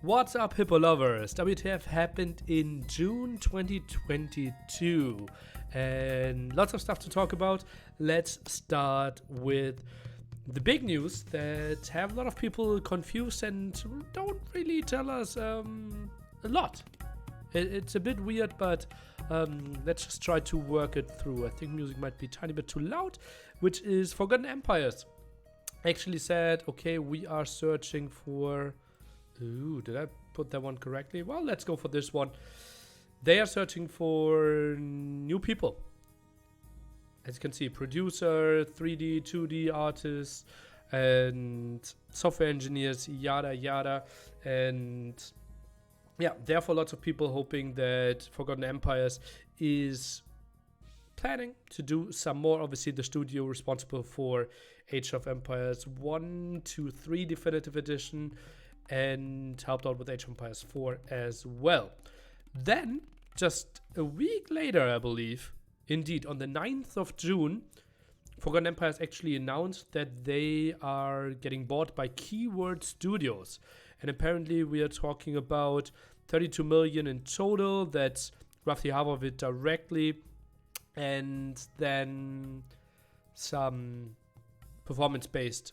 What's up, Hippo lovers? WTF happened in June 2022 and lots of stuff to talk about. Let's start with the big news that have a lot of people confused and don't really tell us a lot. It's a bit weird, but let's just try to work it through. I think music might be a tiny bit too loud, which is Forgotten Empires. Actually said, okay, we are searching for... Ooh, did I put that one correctly? Well, let's go for this one. They are searching for new people. As you can see, producer, 3D, 2D artists, and software engineers, yada yada. And yeah, therefore lots of people hoping that Forgotten Empires is planning to do some more. Obviously, the studio responsible for Age of Empires 1, 2, 3 Definitive Edition, and helped out with Age of Empires 4 as well. Then, just a week later, I believe, indeed, on the 9th of June, Forgotten Empires actually announced that they are getting bought by Keyword Studios. And apparently we are talking about 32 million in total. That's roughly half of it directly. And then some performance-based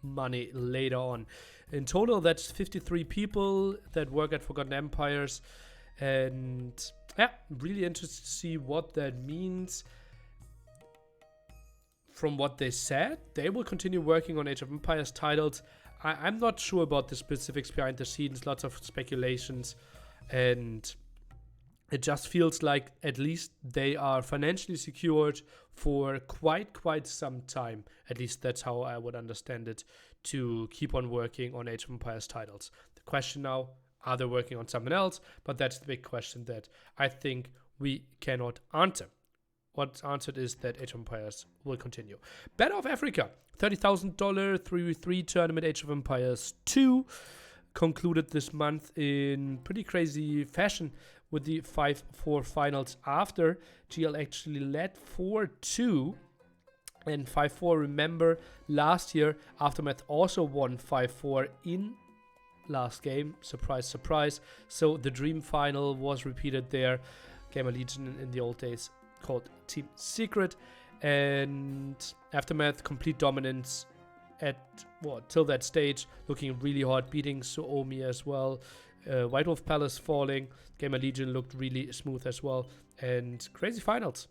money later on. In total, that's 53 people that work at Forgotten Empires. And yeah, really interested to see what that means. From what they said, they will continue working on Age of Empires titles. I'm not sure about the specifics behind the scenes, lots of speculations, and it just feels like at least they are financially secured for quite some time. At least that's how I would understand it, to keep on working on Age of Empires titles. The question now, are they working on something else? But that's the big question that I think we cannot answer. What's answered is that Age of Empires will continue. Battle of Africa, $30,000 3v3 tournament. Age of Empires 2 concluded this month in pretty crazy fashion with the 5-4 finals after. GL actually led 4-2 and 5-4. Remember, last year, Aftermath also won 5-4 in last game. Surprise, surprise. So the dream final was repeated there. Gamer Legion in the old days called Team Secret. And Aftermath, complete dominance at till that stage, looking really hot, beating Suomi as well. White Wolf Palace falling. Gamer Legion looked really smooth as well. And crazy finals.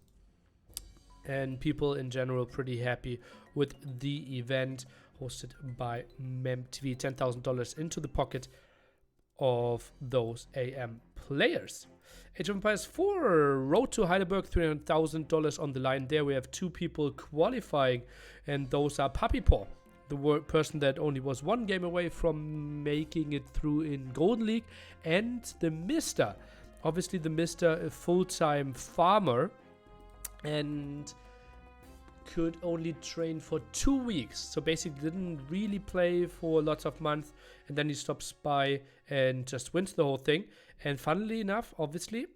And people in general pretty happy with the event hosted by MemTV. $10,000 into the pocket of those AM players. Age of Empires 4, Road to Heidelberg, $300,000 on the line. There we have two people qualifying, and those are Puppy Paw, the person that only was one game away from making it through in Golden League, and the Mister. Obviously the Mister, a full-time farmer, and could only train for 2 weeks. So basically didn't really play for lots of months, and then he stops by and just wins the whole thing. And funnily enough, obviously,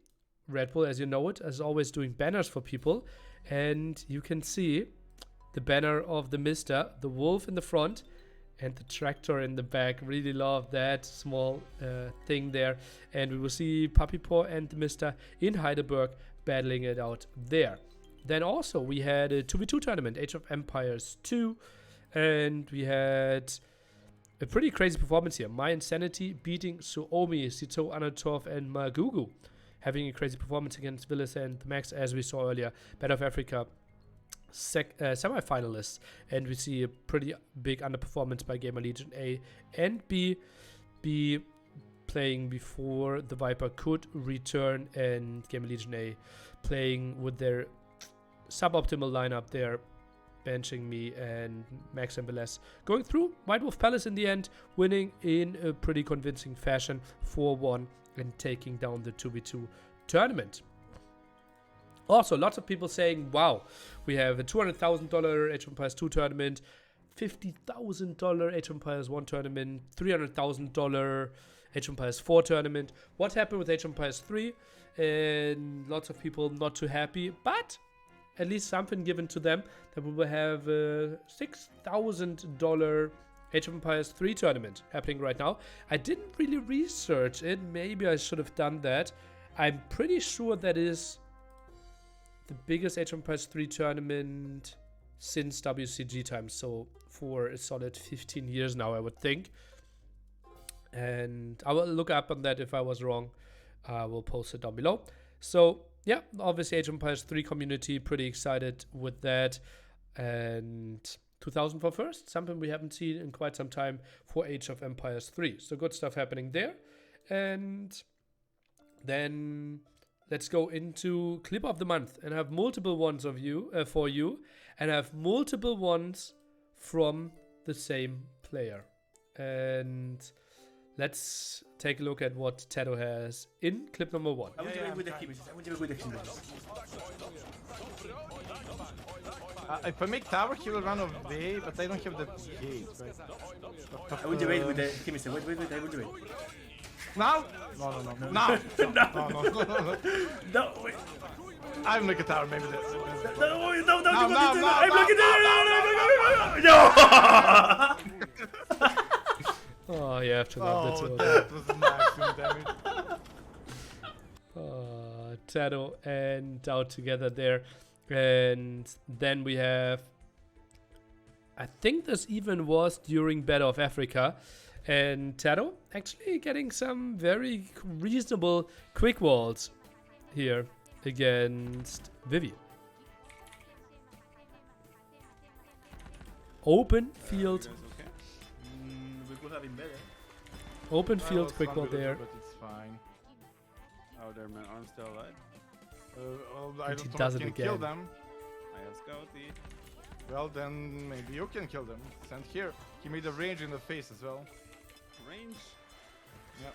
Red Bull, as you know it, is always doing banners for people. And you can see the banner of the Mister, the wolf in the front, and the tractor in the back. Really love that small thing there. And we will see Puppy Paw and the Mister in Heidelberg battling it out there. Then also we had a 2v2 tournament, Age of Empires 2, and we had a pretty crazy performance here. My Insanity beating Suomi, Sito, Anatov, and Magugu, having a crazy performance against Villas and Max, as we saw earlier. Battle of Africa semi-finalists, and we see a pretty big underperformance by Gamer Legion A and B. B playing before the Viper could return, and Gamer Legion A playing with their suboptimal lineup there, benching me and Max and Velez. Going through White Wolf Palace in the end, winning in a pretty convincing fashion 4-1 and taking down the 2v2 tournament. Also, lots of people saying, wow, we have a $200,000 Age of Empires 2 tournament, $50,000 Age of Empires 1 tournament, $300,000 Age of Empires 4 tournament. What happened with Age of Empires 3? And lots of people not too happy, but at least something given to them, that we will have a $6,000 Age of Empires 3 tournament happening right now. I didn't really research it. Maybe I should have done that. I'm pretty sure that is the biggest Age of Empires 3 tournament since WCG time. So for a solid 15 years now, I would think. And I will look up on that. If I was wrong, I will post it down below. So yeah, obviously Age of Empires 3 community, pretty excited with that. And 2000 for first, something we haven't seen in quite some time for Age of Empires 3. So good stuff happening there. And then let's go into clip of the month and have multiple ones of you for you, and have multiple ones from the same player. And let's take a look at what Tato has in clip number 1. I want to be with the keepers. I want to be with the keepers. If I make tower, he will run away, but I don't have the gate, right? I want to wait with the keepers. Wait, I want to wait. Now? No. No. No, wait. I'm like a tower, maybe that's... No, I'm looking at No! Oh, you have to love Oh, that. that was maximum damage. Tato and Dao together there. And then we have, I think this even was during Battle of Africa, and Tato actually getting some very reasonable quick walls here against Vivi. Open field. We could have him better. Open field quick wall there. But it's fine. Oh, their man arm's still alive. I And he don't does know if it I can kill again. them. I have Scouty. Well, then maybe you can kill them. Stand here. He made a range in the face as well. Range. Yeah.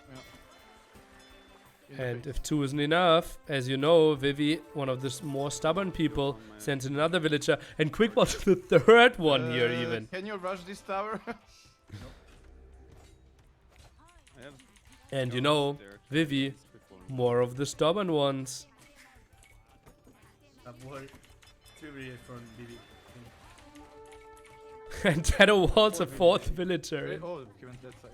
In the And face. if 2 isn't enough, as you know, Vivi, one of the more stubborn people, Oh, man. sends another villager, and quick wall to the third one here even. Can you rush this tower? I have And you know, there. Vivi, It's quick one. more of the stubborn ones. Avoid 3 readers from BB. And Tato walls a fourth villager. Oh, he went that side.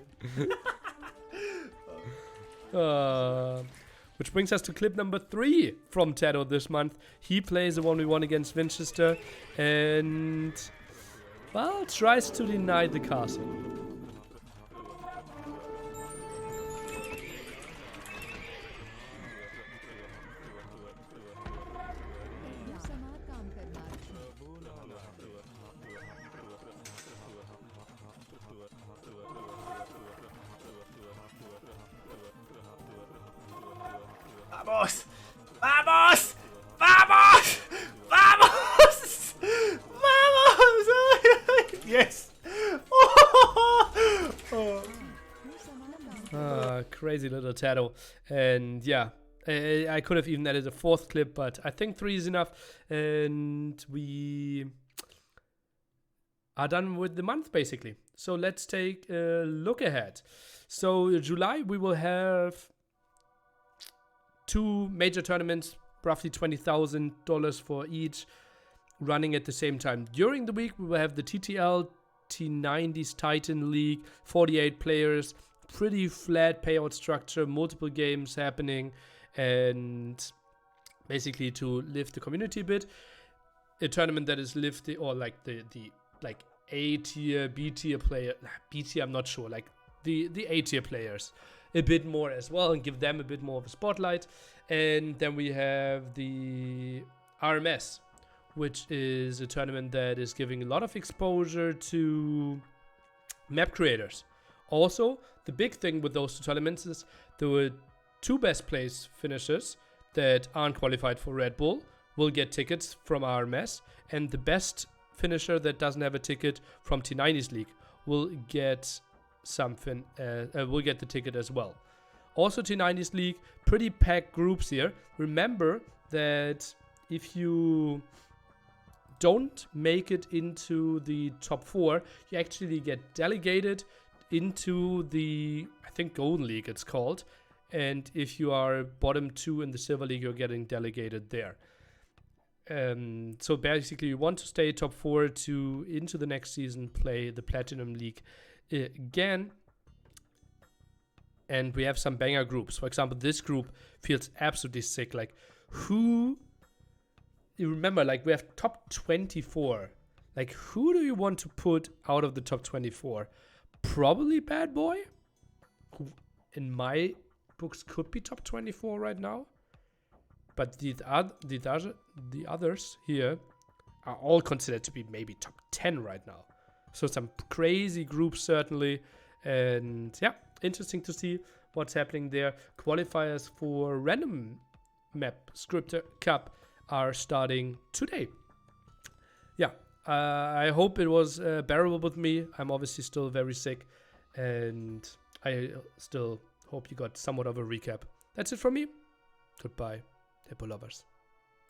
Which brings us to clip number 3 from Tato this month. He plays a 1v1 against Winchester and, well, tries to deny the castle. Vamos! Vamos! Vamos! Vamos! Vamos! Yes! Crazy little Tato. And yeah, I could have even added a 4th clip, but I think 3 is enough. And we are done with the month, basically. So let's take a look ahead. So July, we will have 2 major tournaments, roughly $20,000 for each, running at the same time. During the week, we will have the TTL T90s Titan League, 48 players, pretty flat payout structure, multiple games happening, and basically to lift the community a bit. A tournament that is lifted, or like the like A tier, B tier player, B tier, I'm not sure, like the A tier players a bit more as well, and give them a bit more of a spotlight. And then we have the RMS, which is a tournament that is giving a lot of exposure to map creators. Also, the big thing with those 2 tournaments is the 2 best place finishers that aren't qualified for Red Bull will get tickets from RMS, and the best finisher that doesn't have a ticket from T90s League will get something, will get the ticket as well. Also, T90s League, pretty packed groups here. Remember that if you don't make it into the top 4, you actually get delegated into the, I think, Golden League it's called. And if you are bottom 2 in the Silver League, you're getting delegated there. So basically, you want to stay top 4 to into the next season play the Platinum League again. And we have some banger groups. For example, this group feels absolutely sick. Like, who... You remember, like, we have top 24. Like, who do you want to put out of the top 24? Probably Bad Boy, who in my books could be top 24 right now. But the others here are all considered to be maybe top 10 right now. So some crazy groups, certainly. And yeah, interesting to see what's happening there. Qualifiers for random map Scripter Cup are starting today. Yeah, I hope it was bearable with me. I'm obviously still very sick, and I still hope you got somewhat of a recap. That's it from me. Goodbye, Hippo lovers.